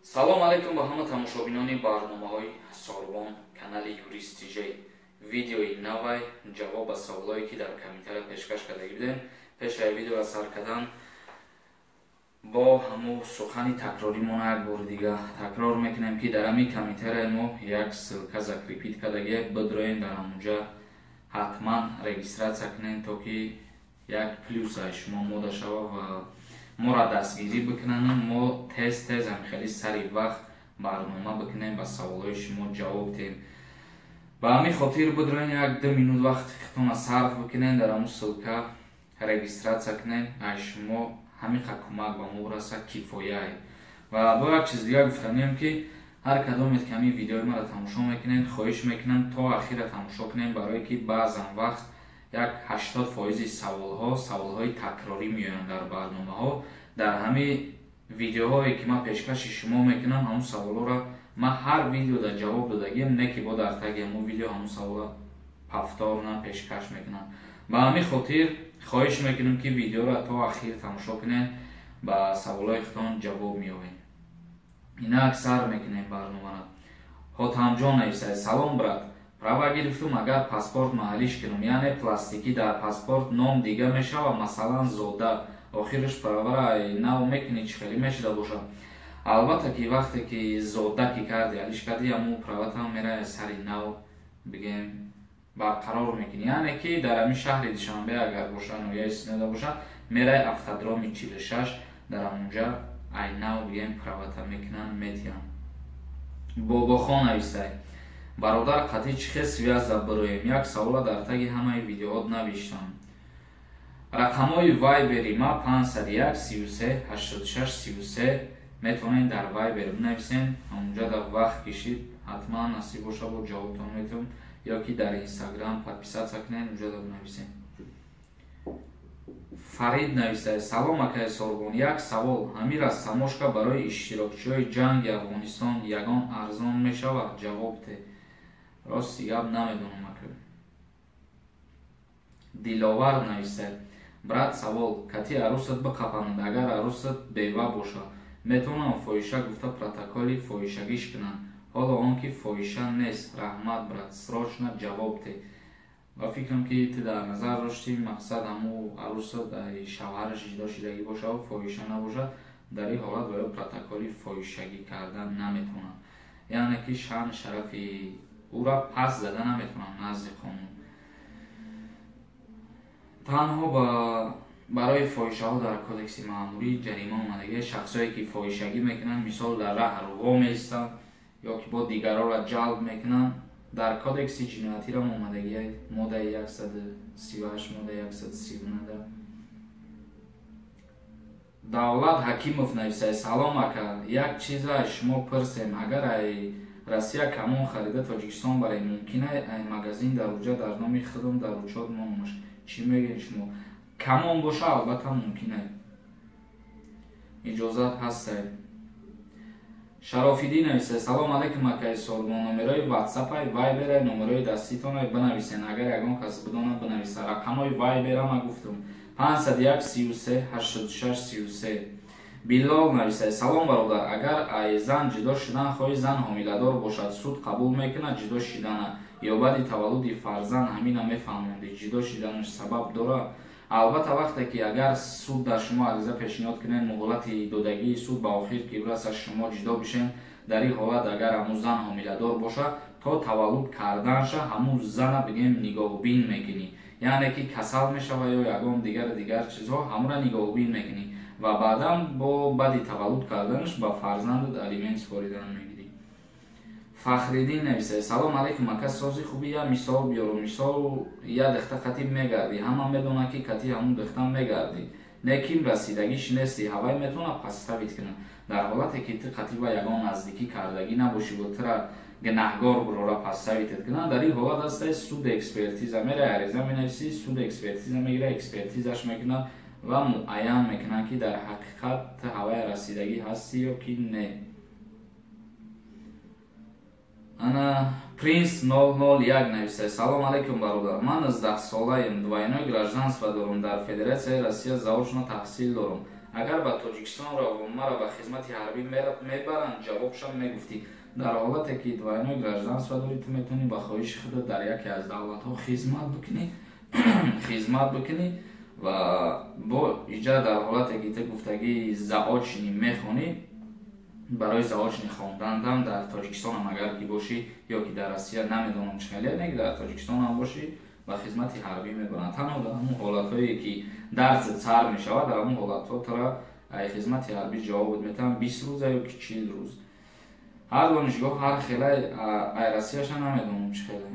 салом алейкум ба ҳама тамошобинони барномаҳои Сорбон канали Юрист Тиҷей. Видеои навай ҷавоб ба саволое ки дар комментария пешкаш кардаги будем. Пеши видеоро сар кардан бо ҳамун сухани такроримона як бор дига такрор мекунем ки дар ҳамин комментария мо як ссилка закрепит кардаги бидроем дар ҳамунҷа ҳатман регистратсия кунем, то ки як плюсаи шумо мода шава ва моро дастгирӣ бикунанд. мо тез ҳамихели сари вақт барнома бикунем, ба саволҳои шумо ҷавоб диҳем. ба ҳамин хотир бидроен 1-2 минут вақти худтона сарф бикунем, дар ҳамун ссилка регистратсия кунем. ай шумо ҳамиқа кӯмак ба мо раса кифояе. ва бо як чиз дига гуфтанем ки ҳар кадомет ки ҳамин видеои маро тамошо мекунем, хоҳиш мекунам то ахира тамошо кунем, барое ки баъзан вақт як 80% саволҳои такрорӣ меоянд дар барномаҳо. дар ҳамин видеоҳое ки ман пешкаши шумо мекунам, ҳамун саволҳоро ман ҳар видео дар ҷавоб додагиам, не ки бо дар таги ҳамун видео ҳамун саволро павторна пешкаш мекунам. ба ҳамин хотир хоҳиш мекунам ки видеоро то ахир тамошо кунем, ба саволҳои худтон ҷавоб меёбем. инак сар мекунем барномаро. ҳотамҷон нависад: салом брат, права гирифтум агар паспорт маҳаллиш кунам, яъне пластикӣ дар паспорт ном дига мешава, масалан зода, охираш правара нав мекунӣ, чӣ хеле мешуда бошад? албатта ки вақте ки зода ки карди ҳаллиш карди, ҳамун правата мера сари нав бигем барқарор мекунӣ, яъне ки дар ҳамин шаҳри душанбе агар боша ноя истинода боша, мераи автодроми 46 дар ҳамунҷа ай нав бигем правата мекунанд, метиҳанд. бобохон навистай: бародар қатъӣ чӣ хел связа бироем? Як савола дар таги ҳамаи видеоҳо навиштам. рақамҳои вайбери ма 501 33 86 33 метавонед дар вайбер бинависем. ҳамунҷа дар вақт кишид ҳатман насиб боша бо ҷавобтон метавонем, ё ки дар инстаграм подписатсия кунед, унҷа да бинависем. фарид нависад: салом акаи Сорбон, як савол, ҳамин растамошка барои иштирокчиҳои ҷанги Афғонистон ягон арзон мешавад? ҷавоб де. рости гап намедонам ака. диловар нависад: брат, савол, кати арӯсат биқапанд, агар арӯсат бева боша, метавонам фоҳиша гуфта протоколи фоҳишагиш кунам, ҳоло он ки фоҳиша нест? раҳмат брат, срочно ҷавоб де. ва фикрам ки ту дар назар дошти мақсад ҳамун арӯсат шавҳараш ҷудо шудагӣ боша ва фоҳиша набошад, дар ин ҳолат бояд протоколи фоҳишагӣ кардан наметавонам, яъне ки шаъни шарафи ӯро пас зада наметавонам назди қонун. танҳо барои фоҳишаҳо дар кодекси маъмурӣ ҷарима омадаги шахсое ки фоҳишагӣ мекунанд, мисол дар раҳ рӯҳо меистанд ё ки бо дигаронро ҷалб мекунанд, дар кодекси ҷиноятиро омадаги моддаи 138 моддаи 139. давлат ҳакимов нависад: салом ака, як чиза аз шумо пурсем, агар ай Россия камон харида Тоҷикистон барои мумкин ай магазин дар уҷа дар номи худам дар учёт монамаш, чӣ мегӯед шумо? камон боша албатта мумкин аст, иҷозат ҳастад. шарофиддин нависад: салом алейкум акаи Сорбон, номерои ватсапай вайбера номерои даститонай бинависен, агар ягон кас бидонад бинависа. рақамҳои вайбера ма гуфтум 501 33 86 33. билол нависад: салом бародар, агар ай зан ҷудо шудан хоҳи зан ҳомиладор бошад, суд қабул мекунад ҷудо шудана ё баъди таваллуди фарзанд ҳамина мефаҳмонди ҷудо шуданаш сабаб дорад? албатта вақте ки агар суд дар шумо ариза пешниҳод кунед, муҳлати додагии суд ба охир ки раса шумо ҷудо бишен, дар ин ҳолат агар ҳамун зан ҳомиладор бошад, то таваллуд карданша ҳамун зана бигем нигоҳубин мекунӣ, яъне ки касал мешава ё ягон дигар чизҳо, ҳамура нигоҳубин мекунӣ ва баъдан бо баъди таваллуд карданаш ба фарзандат алимент споридан мегирӣ. фахриддин нависад: салом алейкум ака, сози хуби я мисол биёрум. мисол я дехта қатиб мегарди, ҳама медонад ки кати ҳамун дехта мегарди, не ким расидагиш нести, ҳавай метавонад паставит кунад. дар ҳолате ки ту қатиб ва ягон наздикӣ кардагӣ набошӣ ва тура гунаҳгор бурора паставитет кунад, дар ин ҳолат ҳастай суд экспертиза мера, ариза менависӣ, суд экспертиза мегира, экспертизаш мекунад ва муайян мекунад ки дар ҳақиқат ҳавай расидагӣ ҳасти ё ки не. ана принс 001 нависад: салом алейкум бародар, ман 19 солаем, двойной гражданство дорам, дар Федератсияи Россия заочно таҳсил дорам, агар ба Тоҷикистон раву маро ба хизмати ҳарбӣ мебаранд, ҷавобшон мегуфтӣ. Дар ҳолате ки двойное гражданство дорӣ, ту метавонӣ ба хоҳиши худат дар яке аз давлатҳо хизмат бикунӣ ва бо иҷа дар ҳолате ки ту гуфтагии заочнӣ мехонӣ, барои заочни хондандам дар Тоҷикистон ҳам агар ки бошӣ ё ки дар Россия намедонам чӣ хеле, не ки дар Тоҷикистон ҳам бошӣ, ба хизмати ҳарбӣ мебаранд. Танҳо дар ҳамон ҳолатҳое ки дарсат сар мешавад, дар ҳамон ҳолатҳо тура хизмати ҳарбӣ ҷавобот метаванд 20 рӯза ё ки 40 рӯз. ҳар донишгоҳ ҳар хеле Россияша намедонам чӣ хеле.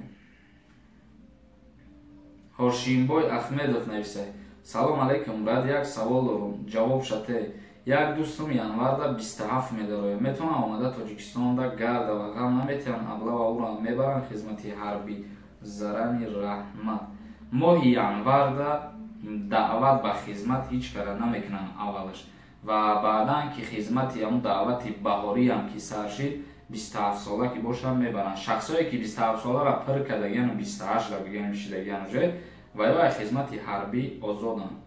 Ҳошимбой Ахмедов нависад: салом алейкум брат, як савол дорам, ҷавоб шате. Як дӯстам январда 27 медарояд, метавонад омада Тоҷикистонда гарда ва ғам наметавонад аблава уро мебаранд хизмати ҳарбӣ. Зарани Раҳмат: моҳи январда даъват ба хизмат ҳеҷ кара намекунанд аввалаш ва баъдан ки хизмати ҳамун даъвати баҳориам ки сар шид 27 сола ки бошанд мебаранд. Шахсое ки 27 солара пир кардагияну 28 бигем шидагияну ҷо ва ё хизмати ҳарбӣ озоданд.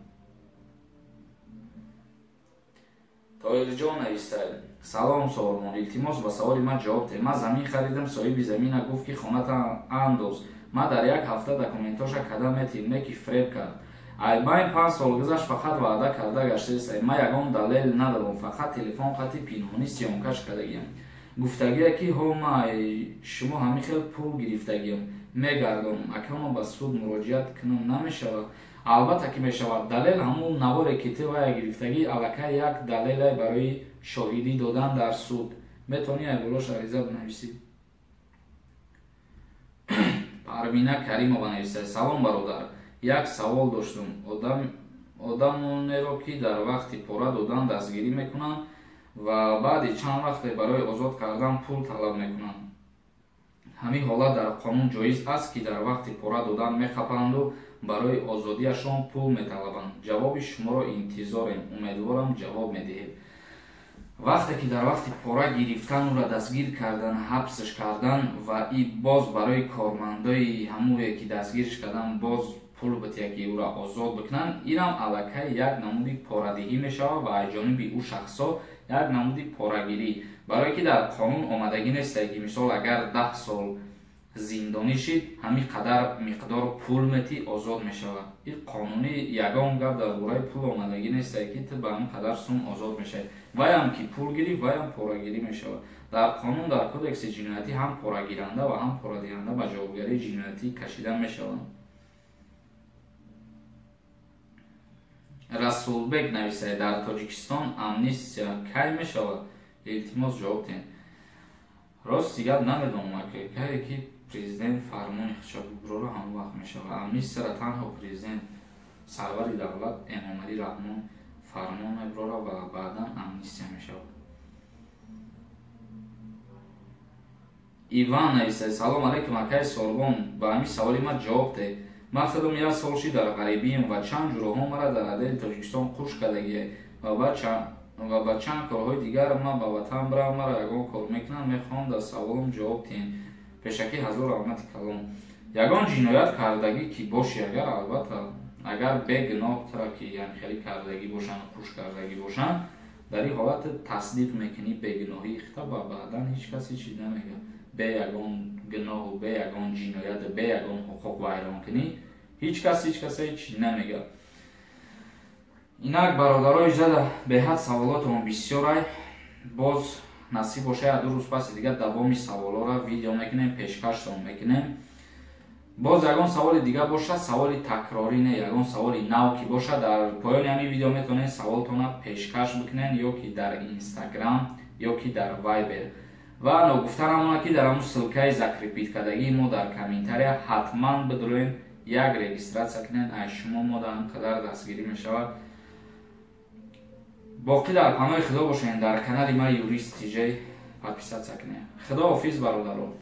Тоирҷон нависад: салом Соломон, илтимос ба саволи ман ҷавоб дед. Ман замин харидам, соҳиби замина гуфт ки хонатан андоз. Ман дар як ҳафта документоша кардам, метавонад ки фреб кард. Айбайн 5 сол гузашт, фақат ваъда карда гаштааст. Ман ягон далел надорам, фақат телефон хати пинҳонӣ сиёмкаш кардагиям. Гуфтагия ки ҳо ман шумо ҳамин хел пул гирифтагиям, мегардонам, акама ба суд муроҷиат кунам намешавад? Албатта ки мешавад. Далел ҳамун наворе ки ту вая гирифтагӣ, аллакай як далеле барои шоҳидӣ додан дар суд. Метавонӣ айболош ариза бинависӣ. Парвина Каримова нависад: салом бародар, як савол доштам. Одамонеро ки дар вақти пора додан дастгирӣ мекунанд ва баъди чанд вақте барои озод кардан пул талаб мекунанд. Ҳамин ҳолат дар қонун ҷоиз аст ки дар вақти пора додан мехапанду барои озодиашон пул металабанд? Ҷавоби шуморо интизорем, умедворам ҷавоб медиҳед. Вақте ки дар вақти пора гирифтанро дастгир кардан, ҳабсш кардан ва и боз барои кормандои ҳамуе ки дастгирш кардан боз пул бития ки ӯро озод бикунанд, инам аллакай як намуди порадиҳӣ мешавад ва аз ҷониби ӯ шахсо як намуди порагирӣ, барое ки дар қонун омадагӣ несте ки мисол агар 10 сол зиндонӣ шид, ҳамин қадар миқдор пул метӣ озод мешавад. ин қонунӣ ягон гап дар бораи пул омадагӣ несте ки ту ба ҳамин қадар сум озод мешавад. ваям ки пул гирифт, ваям порагирӣ мешавад. Дар қонун, дар кодекси ҷиноятӣ ҳам порагиранда ва ҳам порадиҳанда ба ҷавобгарии ҷиноятӣ кашида мешаванд. Расулбек нависад: дар Тоҷикистон амнистия кай мешавад? Илтимос ҷавоб диҳед. Рости гап намедонам, кае ки президент фармони хушабиброро ҳамон вақт мешавад. Амнистияро танҳо президент сарвари давлат Эмомалӣ Раҳмон фармон меброрад ва баъдан амнистия мешавад. Иван нависад: салом алейкум акай Солбон, ба ҳамин саволи ман ҷавоб диҳед. Ман худам як сол шид дар ғарибиям ва чанд ҷуроҳо мара дар адели Тоҷикистон қуш кардагиҳад ва ба чанд корҳои дигар ман ба ватан бирам, мара ягон кор мекунанд, мехоҳам дар саволам ҷавоб диҳед. Пешакӣ ҳазор раҳмати калом. Ягон ҷиноят кардагӣ ки боши, агар албатта агар бегуноҳ тара ки яъни хеле кардагӣ бошанд, қуш кардагӣ бошанд, дар ин ҳолат тасдиқ мекунӣ бегуноҳии хита ва баъдан ҳеҷ касе чиз намегӯяд. Бе ягон гуноҳу бе ягон ҷинояту бе ягон ҳуқуқ вайрон кунӣ, ҳеҷ касе чиз намегӯяд. Инак бародарои ҷада, беҳад саволотон бисёрай. Боз насиб бошад ду рӯз паси дигар давоми саволоро видео мекунем, пешкаштон мекунем. Боз ягон саволи дигар бошад, саволи такрорӣ не, ягон саволи нав ки бошад, дар поёни ҳамин видео метавонед саволтонро пешкаш бикунед, ё ки дар Инстаграм ё ки дар Вайбер. ва ногуфтан ҳамона ки дар ҳамун ссилкаи закрепит кардагии мо дар комментария ҳатман бидуред, як регистратсия кунед, аз шумо мо дар ҳамин қадар дастгирӣ мешавад. боқӣ дар паноҳи худо бошед. Дар канали ман Юрист TJ подписатсия кунед. Худоҳофиз бародарон.